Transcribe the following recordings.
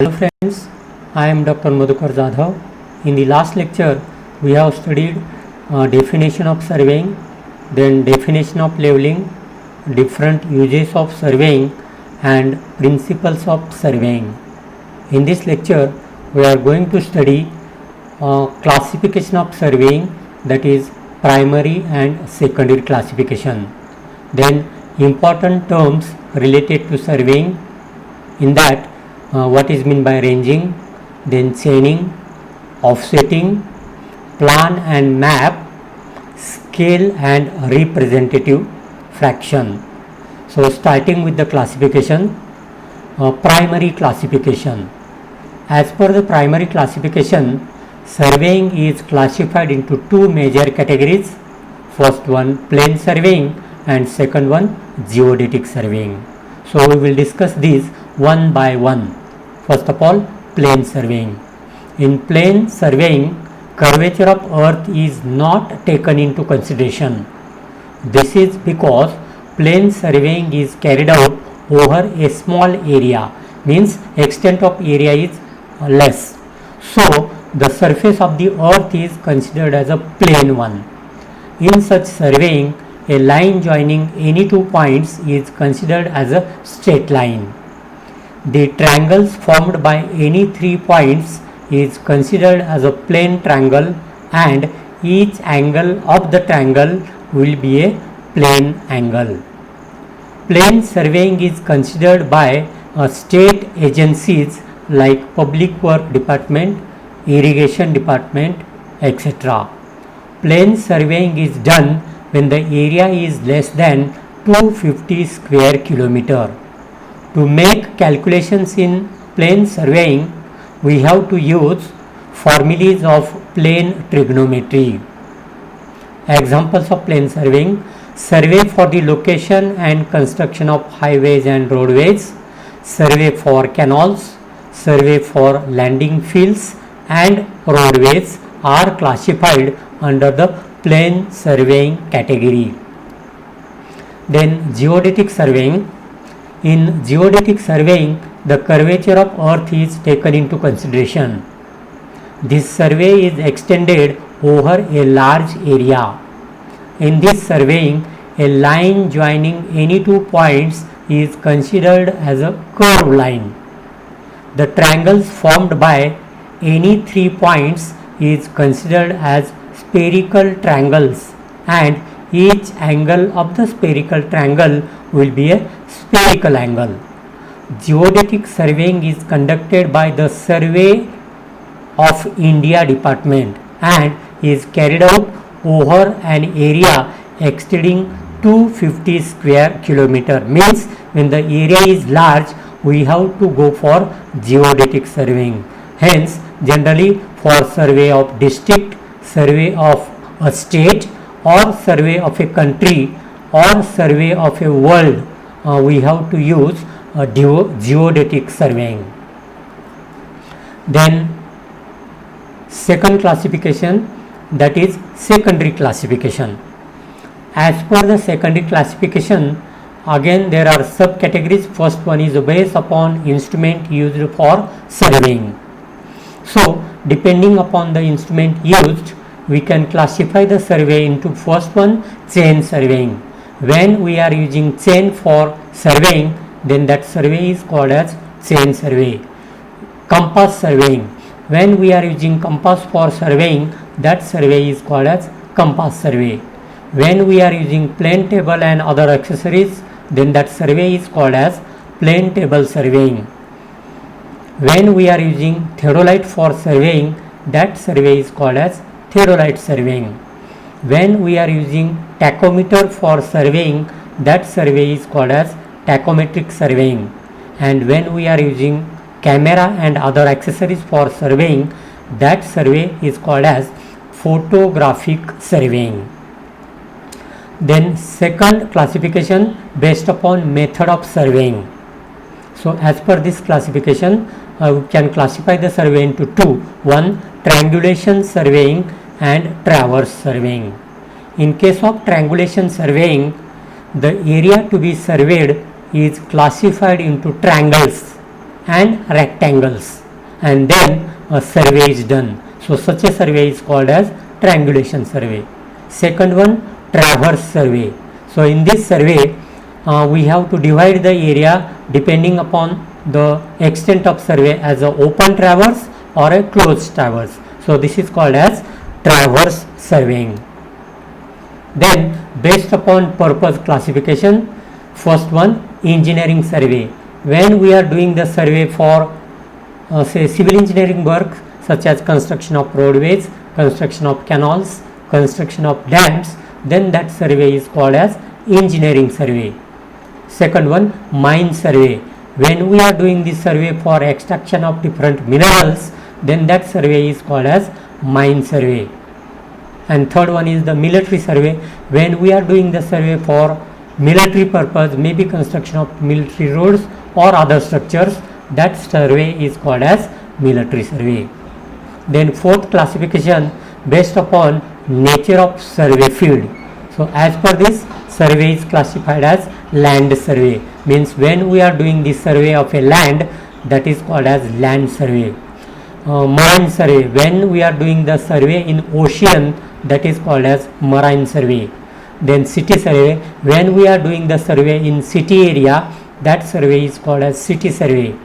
Hello friends, I am Dr. Madhukar Jadhav. In the last lecture, we have studied definition of surveying, then definition of leveling, different uses of surveying and principles of surveying. In this lecture, we are going to study classification of surveying, that is primary and secondary classification. Then important terms related to surveying, in that what is meant by ranging, then chaining, offsetting, plan and map, scale and representative fraction. So starting with the classification, primary classification. As per the primary classification, surveying is classified into two major categories. First one, plain surveying, and second one, geodetic surveying. So we will discuss these one by one. First of all, plain surveying. In plain surveying, curvature of earth is not taken into consideration. This is because plain surveying is carried out over a small area, means extent of area is less. So the surface of the earth is considered as a plain one. In such surveying, a line joining any two points is considered as a straight line. The triangles formed by any 3 points is considered as a plane triangle, and each angle of the triangle will be a plane angle. Plane surveying is considered by state agencies like Public Work Department, Irrigation Department, etc. Plane surveying is done when the area is less than 250 square kilometer. To make calculations in plane surveying, we have to use formulas of plane trigonometry. Examples of plane surveying: survey for the location and construction of highways and roadways, survey for canals, survey for landing fields and roadways are classified under the plane surveying category. Then geodetic surveying. In geodetic surveying, the curvature of earth is taken into consideration. This survey is extended over a large area. In this surveying, a line joining any 2 points is considered as a curved line. The triangles formed by any 3 points is considered as spherical triangles, and each angle of the spherical triangle will be a spherical angle. Geodetic surveying is conducted by the Survey of India Department and is carried out over an area exceeding 250 square kilometer. Means when the area is large, we have to go for geodetic surveying. Hence, generally for survey of district, survey of a state, or survey of a country, or survey of a world, we have to use geodetic surveying. Then second classification, that is secondary classification. As per the secondary classification, again there are subcategories. First one is based upon instrument used for surveying. So depending upon the instrument used, we can classify the survey into first one, chain surveying. When we are using chain for surveying, then that survey is called as chain survey. Compass surveying. When we are using compass for surveying, that survey is called as compass survey. When we are using plane table and other accessories, then that survey is called as plane table surveying. When we are using theodolite for surveying, that survey is called as theodolite surveying. When we are using tachometer for surveying, that survey is called as tachometric surveying. And when we are using camera and other accessories for surveying, that survey is called as photographic surveying. Then second classification, based upon method of surveying. So as per this classification, we can classify the survey into two. One, triangulation surveying and traverse surveying. In case of triangulation surveying, the area to be surveyed is classified into triangles. and rectangles, and then a survey is done. So such a survey is called as triangulation survey. Second one, traverse survey. So in this survey we have to divide the area depending upon the extent of survey as a open traverse or a closed traverse. So this is called as traverse surveying. Then based upon purpose classification, first one, engineering survey. When we are doing the survey for say civil engineering work such as construction of roadways, construction of canals, construction of dams, then that survey is called as engineering survey. Second one, mine survey. When we are doing this survey for extraction of different minerals, then that survey is called as mine survey. And third one is the military survey. When we are doing the survey for military purpose, maybe construction of military roads or other structures, that survey is called as military survey. Then fourth classification, based upon nature of survey field. So as per this, survey is classified as land survey, means when we are doing the survey of a land, that is called as land survey. Marine survey, when we are doing the survey in ocean, that is called as marine survey. Then city survey, when we are doing the survey in city area, that survey is called as city survey.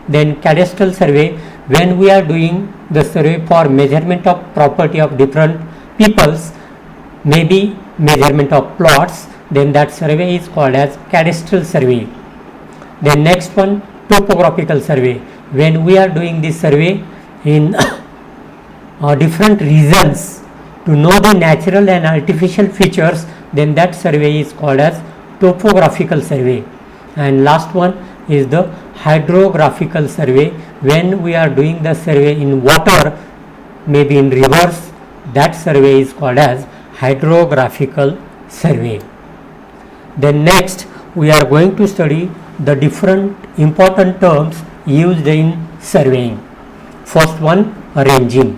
Then cadastral survey, when we are doing the survey for measurement of property of different peoples, maybe measurement of plots, then that survey is called as cadastral survey. Then next one, topographical survey. When we are doing this survey in different regions to know the natural and artificial features, then that survey is called as topographical survey. And last one is the hydrographical survey. When we are doing the survey in water, maybe in rivers, that survey is called as hydrographical survey. Then next we are going to study the different important terms used in surveying. First one, ranging.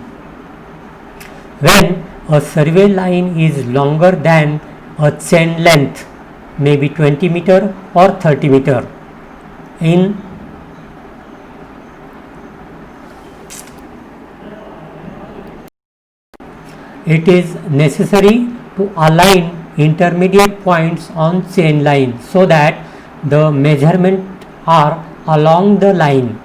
When a survey line is longer than a chain length, maybe 20 meter or 30 meter, it is necessary to align intermediate points on chain line so that the measurement are along the line.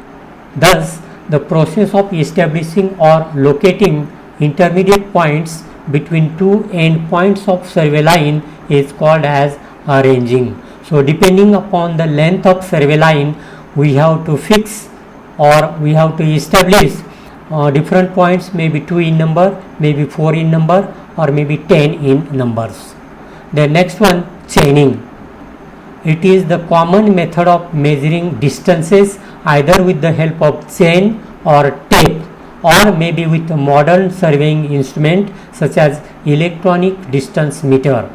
Thus, the process of establishing or locating intermediate points between two end points of survey line is called as ranging. So, depending upon the length of survey line, we have to fix or we have to establish different points, maybe 2 in number, maybe 4 in number, or maybe 10 in numbers. The next one, chaining. It is the common method of measuring distances either with the help of chain or tape, or maybe with a modern surveying instrument such as electronic distance meter.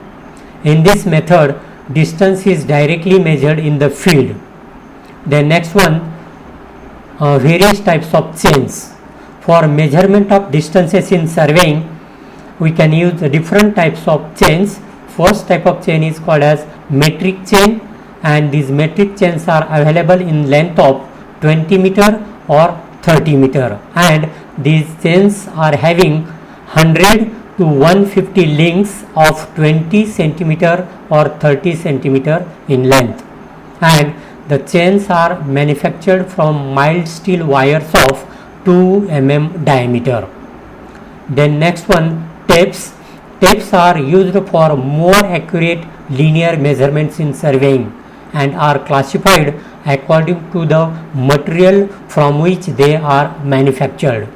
In this method, distance is directly measured in the field. The next one, various types of chains. For measurement of distances in surveying, we can use different types of chains. First type of chain is called as metric chain, and these metric chains are available in length of 20 meter or 30 meter, and these chains are having 100 to 150 links of 20 centimeter or 30 centimeter in length, and the chains are manufactured from mild steel wires of 2 mm diameter. Then next one, tapes. Tapes are used for more accurate linear measurements in surveying and are classified according to the material from which they are manufactured.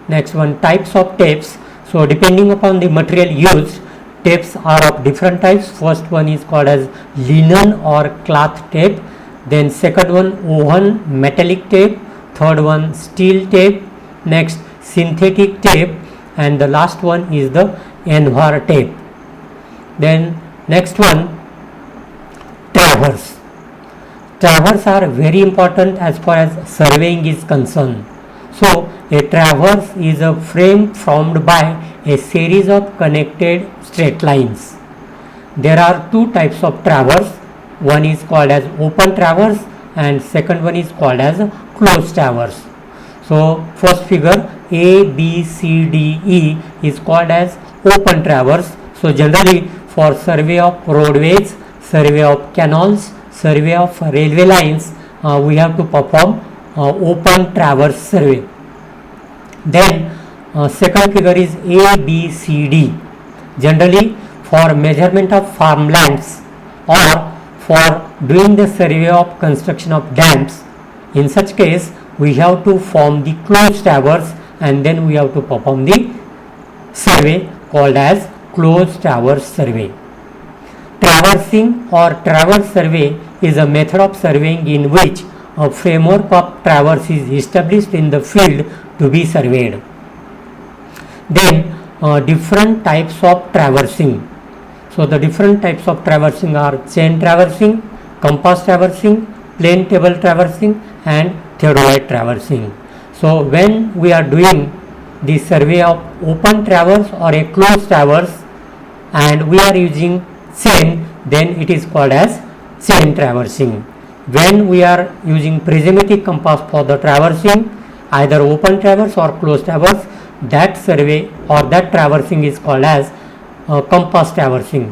Next one, types of tapes. So depending upon the material used, tapes are of different types. First one is called as linen or cloth tape. Then second one, woven metallic tape. Third one, steel tape. Next, synthetic tape. And the last one is the Envar tape. Then next one, traverse. Traverse are very important as far as surveying is concerned. So a traverse is a frame formed by a series of connected straight lines. There are two types of traverse. One is called as open traverse and second one is called as closed traverse. So first figure A, B, C, D, E is called as open traverse. So generally for survey of roadways, survey of canals, survey of railway lines, we have to perform open traverse survey. Then second figure is A, B, C, D. Generally for measurement of farmlands or for doing the survey of construction of dams, in such case we have to form the closed traverse and then we have to perform the survey called as closed traverse survey. Traversing or traverse survey is a method of surveying in which a framework of traverse is established in the field to be surveyed. Then different types of traversing. So the different types of traversing are chain traversing, compass traversing, plane table traversing and theodolite traversing. So when we are doing the survey of open traverse or a closed traverse and we are using chain, then it is called as chain traversing. When we are using prismatic compass for the traversing, either open traverse or closed traverse, that survey or that traversing is called as compass traversing.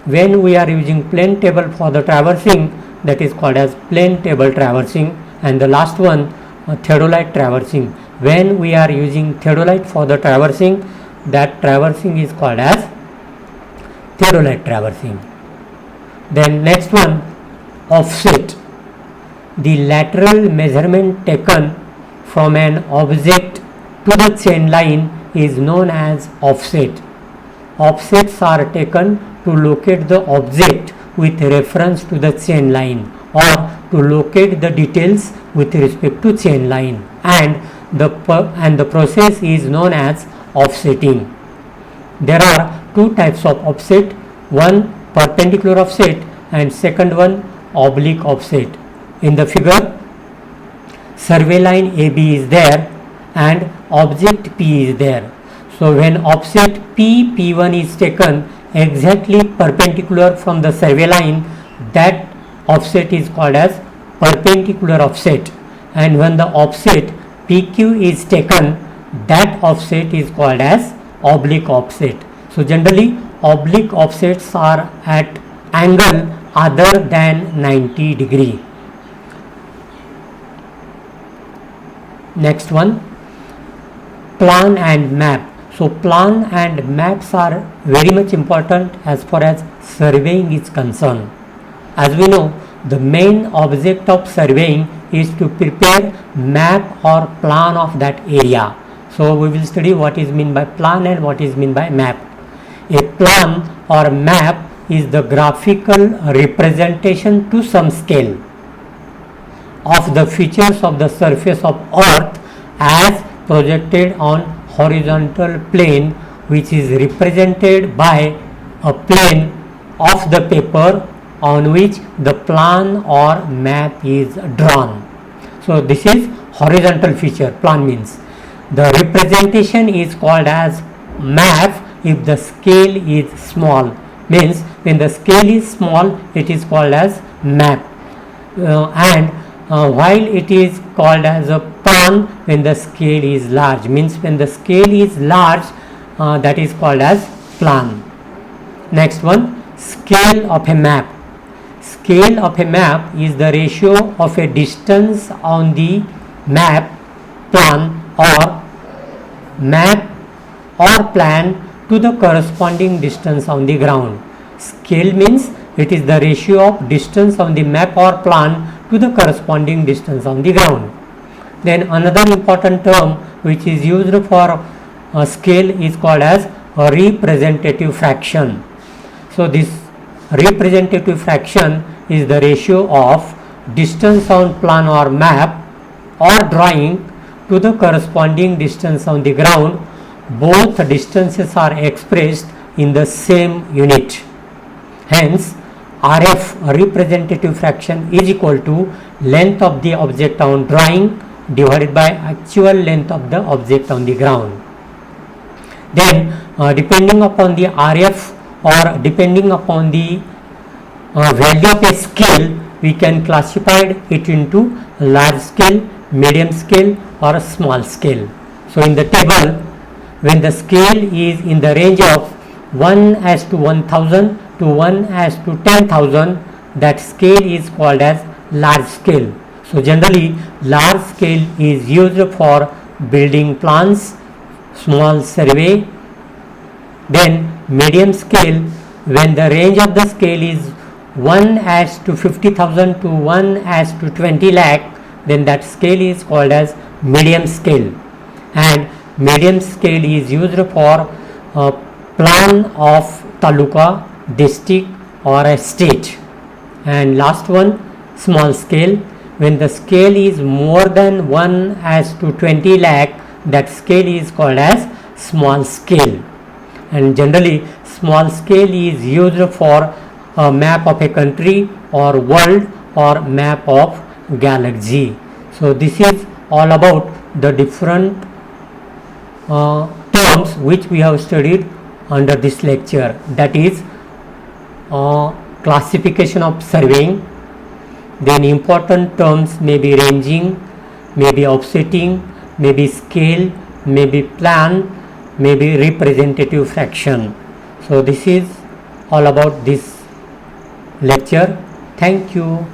When we are using plane table for the traversing, that is called as plane table traversing. And the last one, theodolite traversing. When we are using theodolite for the traversing, that traversing is called as theodolite traversing. Then next one, offset. The lateral measurement taken from an object to the chain line is known as offset. Offsets are taken to locate the object with reference to the chain line or to locate the details with respect to chain line, and the process is known as offsetting. There are two types of offset, one perpendicular offset and second one oblique offset. In the figure, survey line AB is there and object P is there. So when offset P1 is taken exactly perpendicular from the survey line, that offset is called as perpendicular offset, and when the offset PQ is taken, that offset is called as oblique offset. So generally oblique offsets are at angle other than 90 degree. Next one, plan and map. So plan and maps are very much important as far as surveying is concerned. As we know, the main object of surveying is to prepare map or plan of that area. So we will study what is meant by plan and what is meant by map. A plan or map is the graphical representation to some scale of the features of the surface of earth as projected on horizontal plane, which is represented by a plane of the paper on which the plan or map is drawn. So this is horizontal feature. Plan means the representation is called as map if the scale is small. Means when the scale is small, it is called as map, and while it is called as a plan when the scale is large. Means when the scale is large, that is called as plan. Next one, scale of a map. Scale of a map is the ratio of a distance on the map, plan or plan to the corresponding distance on the ground. Scale means it is the ratio of distance on the map or plan to the corresponding distance on the ground. Then another important term which is used for scale is called as a representative fraction. So this representative fraction is the ratio of distance on plan or map or drawing to the corresponding distance on the ground. Both distances are expressed in the same unit. Hence, RF, representative fraction, is equal to length of the object on drawing divided by actual length of the object on the ground. Then depending upon the RF or depending upon the value of a scale, we can classify it into large scale, medium scale or small scale. So in the table, when the scale is in the range of 1 as to 1000 to 1 as to 10,000, that scale is called as large scale. So generally large scale is used for building plans, small survey. Then medium scale, when the range of the scale is 1 as to 50,000 to 1 as to 20 lakh, then that scale is called as medium scale. And medium scale is used for a plan of taluka, district or a state. And last one, small scale, when the scale is more than 1 as to 20 lakh, that scale is called as small scale. And generally small scale is used for a map of a country or world or map of galaxy. So this is all about the different terms which we have studied under this lecture, that is classification of surveying. Then important terms may be ranging, may be offsetting, may be scale, may be plan, may be representative fraction. So this is all about this lecture. Thank you.